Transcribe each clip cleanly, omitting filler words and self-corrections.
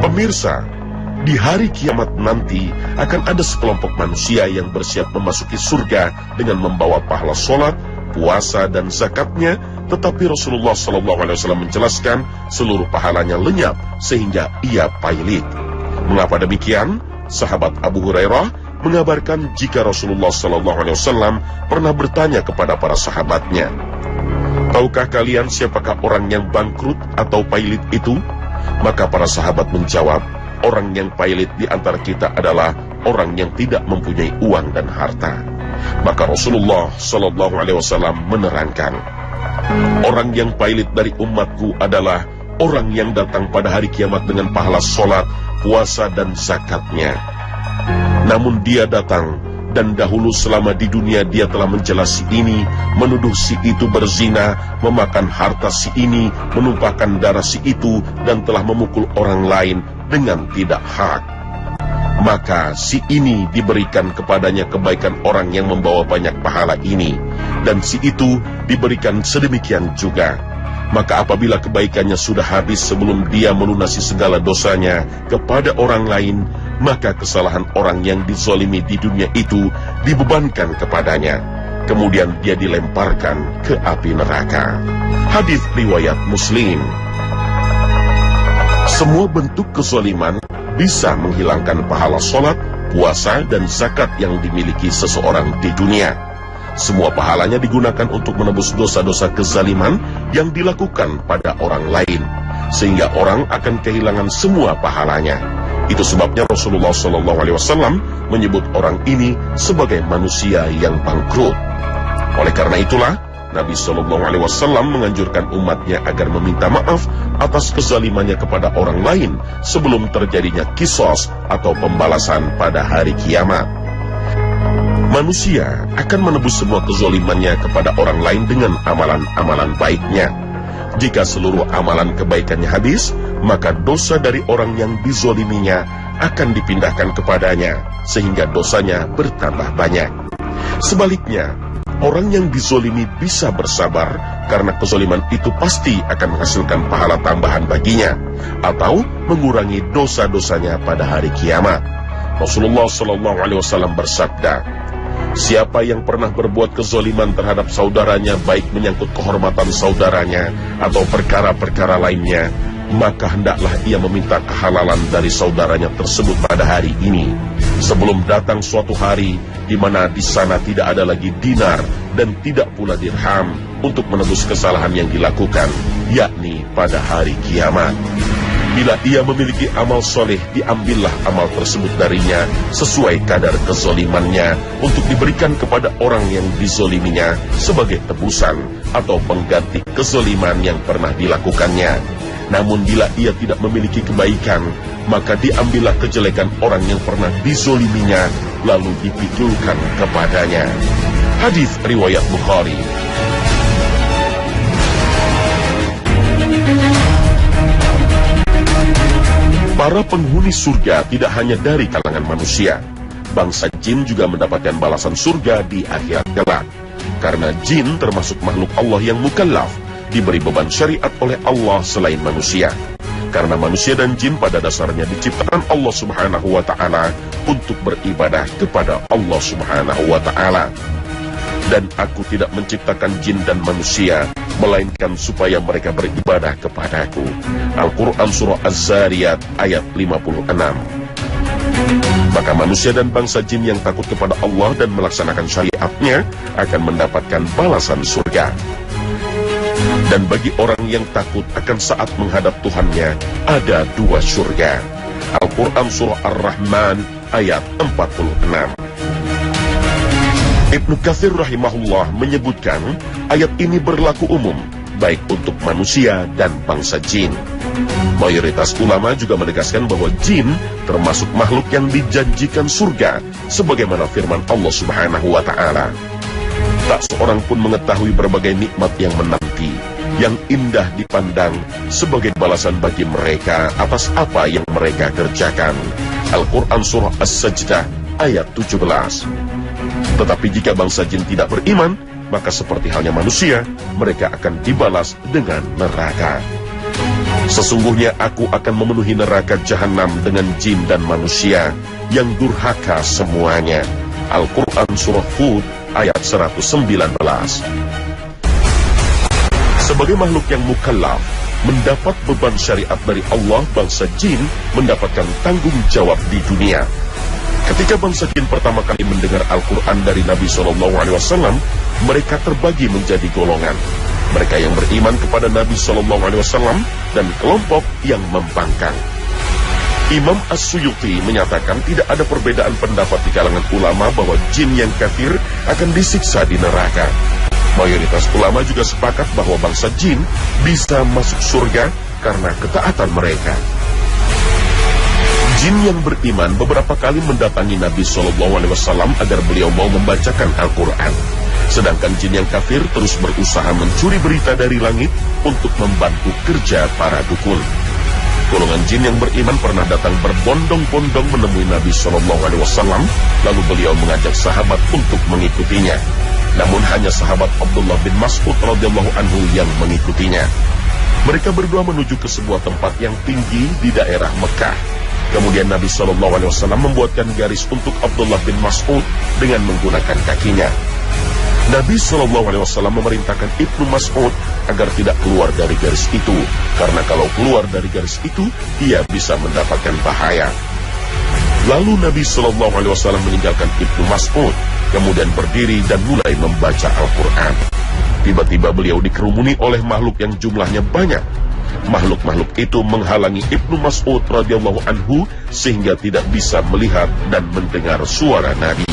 Pemirsa, di hari kiamat nanti akan ada sekelompok manusia yang bersiap memasuki surga dengan membawa pahala sholat, puasa, dan zakatnya, tetapi Rasulullah SAW menjelaskan seluruh pahalanya lenyap sehingga ia pailit. Mengapa demikian? Sahabat Abu Hurairah mengabarkan jika Rasulullah SAW pernah bertanya kepada para sahabatnya, "Tahukah kalian siapakah orang yang bangkrut atau pailit itu?" Maka para sahabat menjawab, "Orang yang pailit di antara kita adalah orang yang tidak mempunyai uang dan harta." Maka Rasulullah SAW menerangkan, "Orang yang pailit dari umatku adalah orang yang datang pada hari kiamat dengan pahala sholat, puasa, dan zakatnya. Namun dia datang, dan dahulu selama di dunia dia telah mencela si ini, menuduh si itu berzina, memakan harta si ini, menumpahkan darah si itu, dan telah memukul orang lain dengan tidak hak. Maka si ini diberikan kepadanya kebaikan orang yang membawa banyak pahala ini, dan si itu diberikan sedemikian juga. Maka apabila kebaikannya sudah habis sebelum dia melunasi segala dosanya kepada orang lain, maka kesalahan orang yang dizalimi di dunia itu dibebankan kepadanya. Kemudian dia dilemparkan ke api neraka." Hadis riwayat Muslim. Semua bentuk kezaliman bisa menghilangkan pahala sholat, puasa, dan zakat yang dimiliki seseorang di dunia. Semua pahalanya digunakan untuk menebus dosa-dosa kezaliman yang dilakukan pada orang lain, sehingga orang akan kehilangan semua pahalanya. Itu sebabnya Rasulullah SAW menyebut orang ini sebagai manusia yang bangkrut. Oleh karena itulah, Nabi SAW menganjurkan umatnya agar meminta maaf atas kezalimannya kepada orang lain sebelum terjadinya qisas atau pembalasan pada hari kiamat. Manusia akan menebus semua kezalimannya kepada orang lain dengan amalan-amalan baiknya. Jika seluruh amalan kebaikannya habis, maka dosa dari orang yang dizoliminya akan dipindahkan kepadanya, sehingga dosanya bertambah banyak. Sebaliknya, orang yang dizolimi bisa bersabar, karena kezoliman itu pasti akan menghasilkan pahala tambahan baginya, atau mengurangi dosa-dosanya pada hari kiamat. Rasulullah SAW bersabda, "Siapa yang pernah berbuat kezoliman terhadap saudaranya, baik menyangkut kehormatan saudaranya atau perkara-perkara lainnya, maka hendaklah ia meminta kehalalan dari saudaranya tersebut pada hari ini, sebelum datang suatu hari di mana di sana tidak ada lagi dinar dan tidak pula dirham untuk menebus kesalahan yang dilakukan, yakni pada hari kiamat. Bila ia memiliki amal soleh, diambillah amal tersebut darinya sesuai kadar kezolimannya untuk diberikan kepada orang yang dizoliminya sebagai tebusan atau pengganti kezoliman yang pernah dilakukannya. Namun bila ia tidak memiliki kebaikan, maka diambillah kejelekan orang yang pernah dizoliminya lalu dipikulkan kepadanya." Hadis riwayat Bukhari. Para penghuni surga tidak hanya dari kalangan manusia. Bangsa jin juga mendapatkan balasan surga di akhirat kelak. Karena jin termasuk makhluk Allah yang mukallaf, diberi beban syariat oleh Allah selain manusia. Karena manusia dan jin pada dasarnya diciptakan Allah Subhanahu wa Ta'ala untuk beribadah kepada Allah Subhanahu wa Ta'ala. Dan aku tidak menciptakan jin dan manusia, melainkan supaya mereka beribadah kepadaku. Al-Quran Surah Az-Zariyat ayat 56. Maka manusia dan bangsa jin yang takut kepada Allah dan melaksanakan syariatnya akan mendapatkan balasan surga. Dan bagi orang yang takut akan saat menghadap Tuhannya, ada dua surga. Al-Quran Surah Ar-Rahman ayat 46. Ibnu Katsir rahimahullah menyebutkan ayat ini berlaku umum, baik untuk manusia dan bangsa jin. Mayoritas ulama juga menegaskan bahwa jin termasuk makhluk yang dijanjikan surga, sebagaimana firman Allah Subhanahu wa Ta'ala, "Tak seorang pun mengetahui berbagai nikmat yang menanti, yang indah dipandang sebagai balasan bagi mereka atas apa yang mereka kerjakan." Al-Quran Surah As-Sajdah ayat 17. Tetapi jika bangsa jin tidak beriman, maka seperti halnya manusia, mereka akan dibalas dengan neraka. Sesungguhnya aku akan memenuhi neraka jahanam dengan jin dan manusia yang durhaka semuanya. Al-Quran Surah Hud ayat 119. Sebagai makhluk yang mukallaf, mendapat beban syariat dari Allah, bangsa jin mendapatkan tanggung jawab di dunia. Ketika bangsa jin pertama kali mendengar Al-Quran dari Nabi SAW, mereka terbagi menjadi golongan. Mereka yang beriman kepada Nabi SAW dan kelompok yang membangkang. Imam As-Suyuti menyatakan tidak ada perbedaan pendapat di kalangan ulama bahwa jin yang kafir akan disiksa di neraka. Mayoritas ulama juga sepakat bahwa bangsa jin bisa masuk surga karena ketaatan mereka. Jin yang beriman beberapa kali mendatangi Nabi SAW agar beliau mau membacakan Al-Quran. Sedangkan jin yang kafir terus berusaha mencuri berita dari langit untuk membantu kerja para dukun. Golongan jin yang beriman pernah datang berbondong-bondong menemui Nabi SAW, lalu beliau mengajak sahabat untuk mengikutinya. Namun hanya sahabat Abdullah bin Mas'ud radhiyallahu anhu yang mengikutinya. Mereka berdua menuju ke sebuah tempat yang tinggi di daerah Mekah. Kemudian Nabi SAW membuatkan garis untuk Abdullah bin Mas'ud dengan menggunakan kakinya. Nabi SAW memerintahkan Ibnu Mas'ud agar tidak keluar dari garis itu, karena kalau keluar dari garis itu, ia bisa mendapatkan bahaya. Lalu Nabi SAW meninggalkan Ibnu Mas'ud, kemudian berdiri dan mulai membaca Al-Quran. Tiba-tiba beliau dikerumuni oleh makhluk yang jumlahnya banyak. Makhluk-makhluk itu menghalangi Ibnu Mas'ud radhiyallahu anhu sehingga tidak bisa melihat dan mendengar suara Nabi.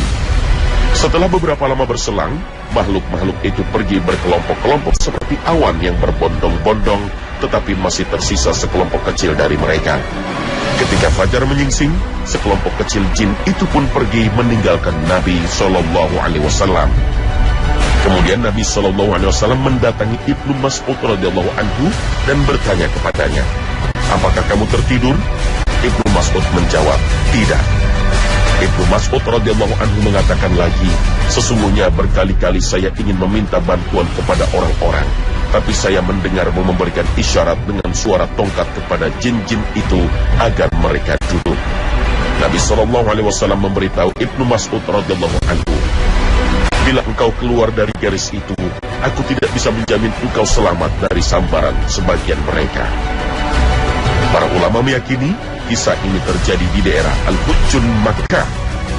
Setelah beberapa lama berselang, makhluk-makhluk itu pergi berkelompok-kelompok seperti awan yang berbondong-bondong, tetapi masih tersisa sekelompok kecil dari mereka. Ketika fajar menyingsing, sekelompok kecil jin itu pun pergi meninggalkan Nabi SAW. Kemudian Nabi SAW mendatangi Ibnu Mas'ud radhiyallahu anhu dan bertanya kepadanya, "Apakah kamu tertidur?" Ibnu Mas'ud menjawab, "Tidak." Ibnu Mas'ud radhiyallahu anhu mengatakan lagi, "Sesungguhnya berkali-kali saya ingin meminta bantuan kepada orang-orang, tapi saya mendengarmu memberikan isyarat dengan suara tongkat kepada jin-jin itu agar mereka duduk." Nabi SAW memberitahu Ibnu Mas'ud radhiyallahu anhu, "Bila engkau keluar dari garis itu, aku tidak bisa menjamin engkau selamat dari sambaran sebagian mereka." Para ulama meyakini kisah ini terjadi di daerah Al-Hujjun, Makkah.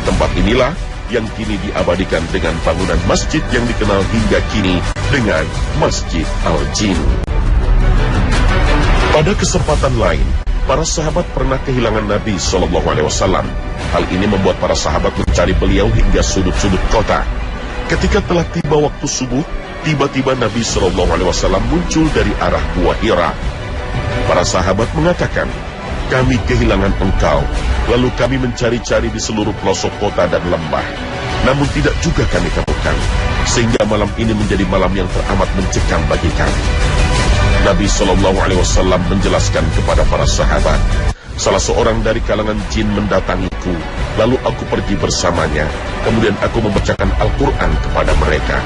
Tempat inilah yang kini diabadikan dengan bangunan masjid yang dikenal hingga kini dengan Masjid Al-Jin. Pada kesempatan lain, para sahabat pernah kehilangan Nabi SAW. Hal ini membuat para sahabat mencari beliau hingga sudut-sudut kota. Ketika telah tiba waktu subuh, tiba-tiba Nabi SAW muncul dari arah Gua Hira. Para sahabat mengatakan, "Kami kehilangan engkau." Lalu kami mencari-cari di seluruh pelosok kota dan lembah, namun tidak juga kami temukan, sehingga malam ini menjadi malam yang teramat mencekam bagi kami. Nabi SAW menjelaskan kepada para sahabat, "Salah seorang dari kalangan jin mendatangiku, lalu aku pergi bersamanya, kemudian aku membacakan Al-Quran kepada mereka."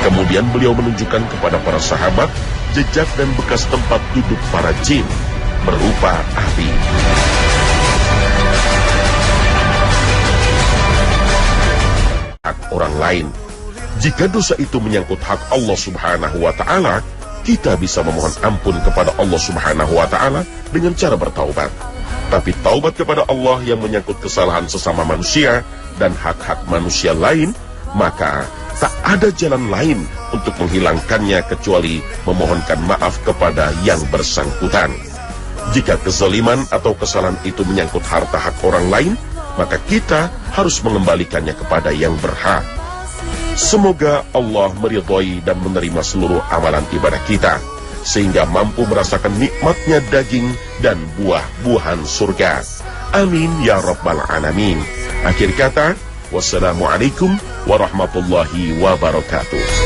Kemudian beliau menunjukkan kepada para sahabat jejak dan bekas tempat duduk para jin berupa api. Hak orang lain. Jika dosa itu menyangkut hak Allah Subhanahu wa Ta'ala, kita bisa memohon ampun kepada Allah Subhanahu wa Ta'ala dengan cara bertaubat. Tapi taubat kepada Allah yang menyangkut kesalahan sesama manusia dan hak-hak manusia lain, maka tak ada jalan lain untuk menghilangkannya kecuali memohonkan maaf kepada yang bersangkutan. Jika kezaliman atau kesalahan itu menyangkut harta hak orang lain, maka kita harus mengembalikannya kepada yang berhak. Semoga Allah meridhai dan menerima seluruh amalan ibadah kita, sehingga mampu merasakan nikmatnya daging dan buah-buahan surga. Amin ya rabbal alamin. Akhir kata, wassalamualaikum warahmatullahi wabarakatuh.